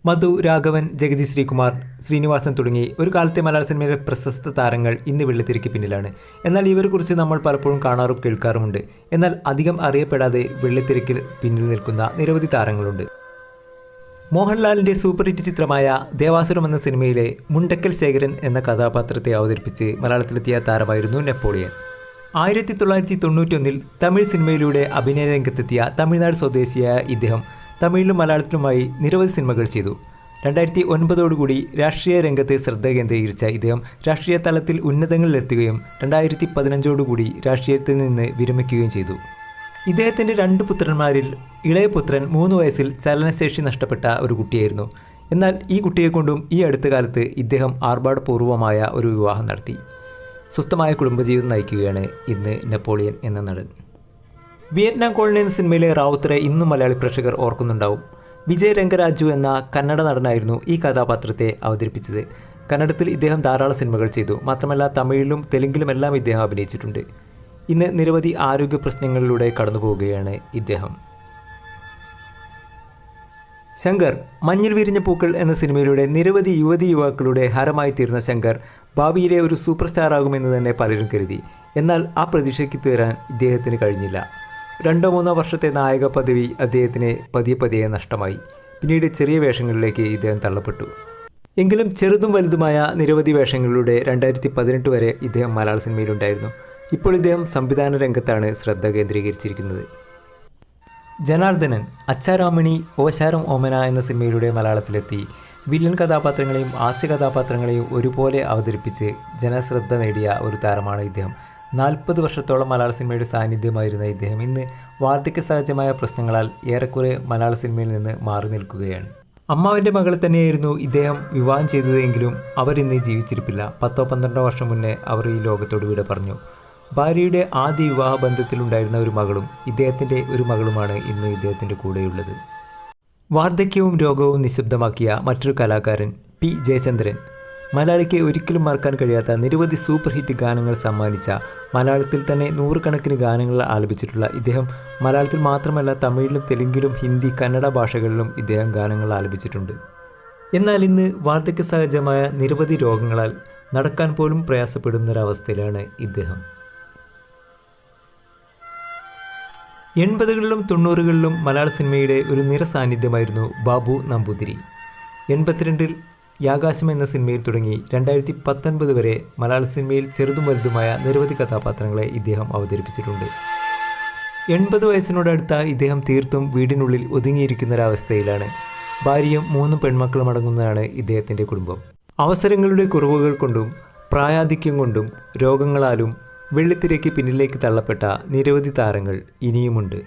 മധു, രാഘവൻ, ജഗതി ശ്രീകുമാർ, ശ്രീനിവാസൻ തുടങ്ങി ഒരു കാലത്തെ മലയാള സിനിമയിലെ പ്രശസ്ത താരങ്ങൾ ഇന്ന് വെള്ളിത്തിരയ്ക്ക് പിന്നിലാണ്. എന്നാൽ ഇവരെക്കുറിച്ച് നമ്മൾ പലപ്പോഴും കാണാറും കേൾക്കാറുമുണ്ട്. എന്നാൽ അധികം അറിയപ്പെടാതെ വെള്ളിത്തിരയ്ക്ക് പിന്നിൽ നിൽക്കുന്ന നിരവധി താരങ്ങളുണ്ട്. മോഹൻലാലിൻ്റെ സൂപ്പർ ഹിറ്റ് ചിത്രമായ ദേവാസുരം എന്ന സിനിമയിലെ മുണ്ടക്കൽ ശേഖരൻ എന്ന കഥാപാത്രത്തെ അവതരിപ്പിച്ച് മലയാളത്തിലെത്തിയ താരമായിരുന്നു നെപ്പോളിയൻ. 1991 തമിഴ് സിനിമയിലൂടെ അഭിനയ രംഗത്തെത്തിയ തമിഴ്നാട് സ്വദേശിയായ ഇദ്ദേഹം തമിഴിലും മലയാളത്തിലുമായി നിരവധി സിനിമകൾ ചെയ്തു. 2009 രാഷ്ട്രീയ രംഗത്ത് ശ്രദ്ധ കേന്ദ്രീകരിച്ച ഇദ്ദേഹം രാഷ്ട്രീയ തലത്തിൽ ഉന്നതങ്ങളിലെത്തുകയും 2015 രാഷ്ട്രീയത്തിൽ നിന്ന് വിരമിക്കുകയും ചെയ്തു. ഇദ്ദേഹത്തിൻ്റെ 2 പുത്രന്മാരിൽ ഇളയ പുത്രൻ 3 വയസ്സിൽ ചലനശേഷി നഷ്ടപ്പെട്ട ഒരു കുട്ടിയായിരുന്നു. എന്നാൽ ഈ കുട്ടിയെ കൊണ്ടും ഈ അടുത്ത കാലത്ത് ഇദ്ദേഹം ആർഭാടപൂർവമായ ഒരു വിവാഹം നടത്തി. സ്വസ്ഥമായ കുടുംബജീവിതം നയിക്കുകയാണ് ഇന്ന് നെപ്പോളിയൻ എന്ന നടൻ. വിയറ്റ്നാം കോളനി എന്ന സിനിമയിലെ റാവുത്തറെ ഇന്നും മലയാളി പ്രേക്ഷകർ ഓർക്കുന്നുണ്ടാവും. വിജയ് രംഗരാജു എന്ന കന്നഡ നടനായിരുന്നു ഈ കഥാപാത്രത്തെ അവതരിപ്പിച്ചത്. കന്നഡത്തിൽ ഇദ്ദേഹം ധാരാളം സിനിമകൾ ചെയ്തു. മാത്രമല്ല തമിഴിലും തെലുങ്കിലുമെല്ലാം ഇദ്ദേഹം അഭിനയിച്ചിട്ടുണ്ട്. ഇന്ന് നിരവധി ആരോഗ്യ പ്രശ്നങ്ങളിലൂടെ കടന്നുപോവുകയാണ് ഇദ്ദേഹം. ശങ്കർ, മഞ്ഞിൽ വിരിഞ്ഞ പൂക്കൾ എന്ന സിനിമയിലൂടെ നിരവധി യുവതിയുവാക്കളുടെ ഹരമായി തീർന്ന ശങ്കർ ഭാവിയിലെ ഒരു സൂപ്പർ സ്റ്റാർ ആകുമെന്ന് തന്നെ പലരും കരുതി. എന്നാൽ ആ പ്രതീക്ഷയ്ക്ക് തീരാൻ ഇദ്ദേഹത്തിന് കഴിഞ്ഞില്ല. 2-3 വർഷത്തെ നായക പദവി അദ്ദേഹത്തിന് പതിയെ നഷ്ടമായി. പിന്നീട് ചെറിയ വേഷങ്ങളിലേക്ക് ഇദ്ദേഹം തള്ളപ്പെട്ടു. എങ്കിലും ചെറുതും വലുതുമായ നിരവധി വേഷങ്ങളിലൂടെ 2018 വരെ ഇദ്ദേഹം മലയാള സിനിമയിലുണ്ടായിരുന്നു. ഇപ്പോൾ ഇദ്ദേഹം സംവിധാന രംഗത്താണ് ശ്രദ്ധ കേന്ദ്രീകരിച്ചിരിക്കുന്നത്. ജനാർദ്ദനൻ, അച്ചാരാമണി, ഓശാരം ഓമന എന്ന സിനിമയിലൂടെ മലയാളത്തിലെത്തി വില്ലൻ കഥാപാത്രങ്ങളെയും ഹാസ്യ കഥാപാത്രങ്ങളെയും ഒരുപോലെ അവതരിപ്പിച്ച് ജനശ്രദ്ധ നേടിയ ഒരു താരമാണ് ഇദ്ദേഹം. 40 വർഷത്തോളം മലയാള സിനിമയുടെ സാന്നിധ്യമായിരുന്ന ഇദ്ദേഹം ഇന്ന് വാർദ്ധക്യ സഹജമായ പ്രശ്നങ്ങളാൽ ഏറെക്കുറെ മലയാള സിനിമയിൽ നിന്ന് മാറി നിൽക്കുകയാണ്. അമ്മാവിൻ്റെ മകളെ തന്നെയായിരുന്നു ഇദ്ദേഹം വിവാഹം ചെയ്തതെങ്കിലും അവരിന്ന് ജീവിച്ചിരിപ്പില്ല. 10-12 വർഷം മുന്നേ അവർ ഈ ലോകത്തോട് വിട പറഞ്ഞു. ഭാര്യയുടെ ആദ്യ വിവാഹ ബന്ധത്തിലുണ്ടായിരുന്ന ഒരു മകളും ഇദ്ദേഹത്തിൻ്റെ ഒരു മകളുമാണ് ഇന്ന് ഇദ്ദേഹത്തിൻ്റെ കൂടെയുള്ളത്. വാർദ്ധക്യവും രോഗവും നിശബ്ദമാക്കിയ മറ്റൊരു കലാകാരൻ പി ജയചന്ദ്രൻ. മലയാളിക്ക് ഒരിക്കലും മറക്കാൻ കഴിയാത്ത നിരവധി സൂപ്പർ ഹിറ്റ് ഗാനങ്ങൾ സമ്മാനിച്ച, മലയാളത്തിൽ തന്നെ 100 കണക്കിന് ഗാനങ്ങൾ ആലപിച്ചിട്ടുള്ള ഇദ്ദേഹം മലയാളത്തിൽ മാത്രമല്ല തമിഴിലും തെലുങ്കിലും ഹിന്ദി, കന്നഡ ഭാഷകളിലും ഇദ്ദേഹം ഗാനങ്ങൾ ആലപിച്ചിട്ടുണ്ട്. എന്നാൽ ഇന്ന് വാർദ്ധക്യ സഹജമായ നിരവധി രോഗങ്ങളാൽ നടക്കാൻ പോലും പ്രയാസപ്പെടുന്നൊരവസ്ഥയിലാണ് ഇദ്ദേഹം. 80കളിലും 90കളിലും മലയാള സിനിമയുടെ ഒരു നിറസാന്നിധ്യമായിരുന്നു ബാബു നമ്പൂതിരി. 82 യാകാശം എന്ന സിനിമയിൽ തുടങ്ങി 2019 വരെ മലയാള സിനിമയിൽ ചെറുതും വലുതുമായ നിരവധി കഥാപാത്രങ്ങളെ ഇദ്ദേഹം അവതരിപ്പിച്ചിട്ടുണ്ട്. 80 വയസ്സിനോടടുത്ത ഇദ്ദേഹം തീർത്തും വീടിനുള്ളിൽ ഒതുങ്ങിയിരിക്കുന്നൊരവസ്ഥയിലാണ്. ഭാര്യയും 3 പെൺമക്കളും അടങ്ങുന്നതാണ് ഇദ്ദേഹത്തിൻ്റെ കുടുംബം. അവസരങ്ങളുടെ കുറവുകൾ കൊണ്ടും പ്രായാധിക്യം കൊണ്ടും രോഗങ്ങളാലും വെള്ളിത്തിരയ്ക്ക് പിന്നിലേക്ക് തള്ളപ്പെട്ട നിരവധി താരങ്ങൾ ഇനിയുമുണ്ട്.